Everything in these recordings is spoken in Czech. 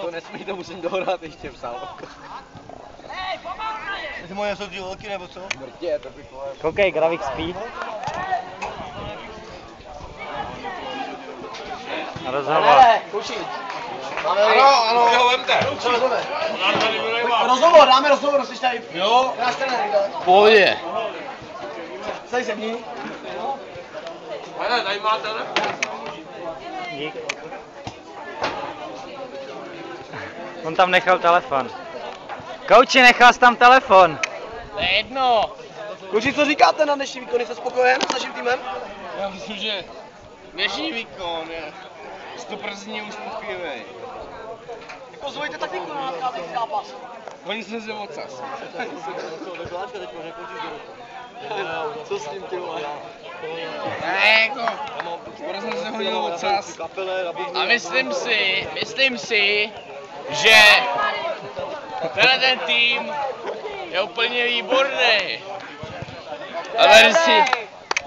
To nesmí, to musím dohrát ještě psal. Ty moje jsou ty holky nebo co? Mrtě, to bych povedal. Koukej, Gravik spí. Rozhovor. Ano, jo, vemte. Co vezmeme? Rozhovor, dáme rozhovor, jsi tady. Jo. Náš trenér. Pohodě. Tady sedni. Hele, tady máte, ne? Dík. On tam nechal telefon. Kouči, nechal jsi tam telefon. To je jedno. Kluci, co říkáte na dnešní výkony? Jste spokojen s naším týmem? Já myslím, že dnešní výkon je 100% uspokojivý. Pozvojte taktiku na nadcházející zápas. Oni jsme se ocas. Co s tím, ty vole? Ne, jako, skoro jsem se hodil ocas. A myslím si, že tenhle ten tým je úplně výborný. Ale si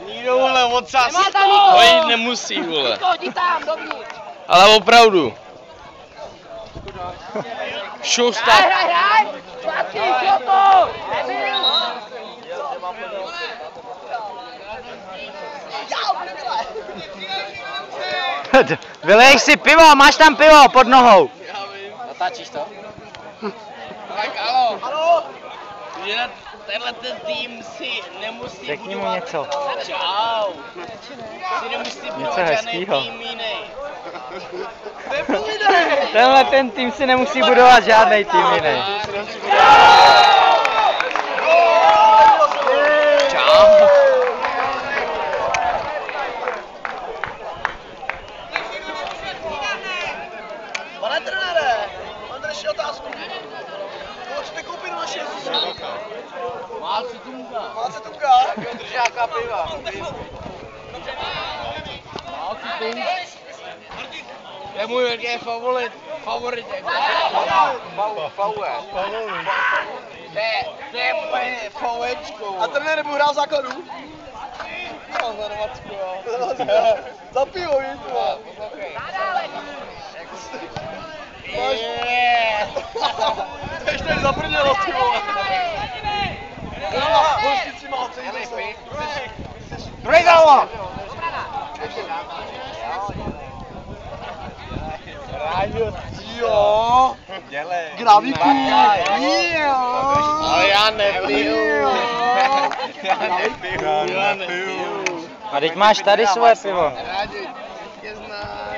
nikdo vole ocas hodit nemusí, vole. Ale opravdu. Šusta. Vylej si pivo, máš tam pivo pod nohou. Natáčíš to? Tak alo. Že na tenhle ten tým si nemusí Řekni mu budovat. něco. Čau. Si nemusí budovat žádný hezkýho. tým jiný. Tenhle ten tým si nemusí budovat žádnej tým jiný. Čau. Pane trenére, mám další otázku. Koho chcete koupit do našeho systému? Má se tunka. Má se tuka? Držáka piva. Má se tunka. To je můj velký favorit. Faue. To je moje fauečko. A trenér nebudu hrát v základu? No, za 20, jo. Za pivo, víš, jo. To ještě tady zabrnělo, ty vole. Hostici má ocenit se. Druhý zálo! Jo. Graviku. Jo. Ale já nepiju. A teď máš tady svoje pivo. Rádi, tě znám.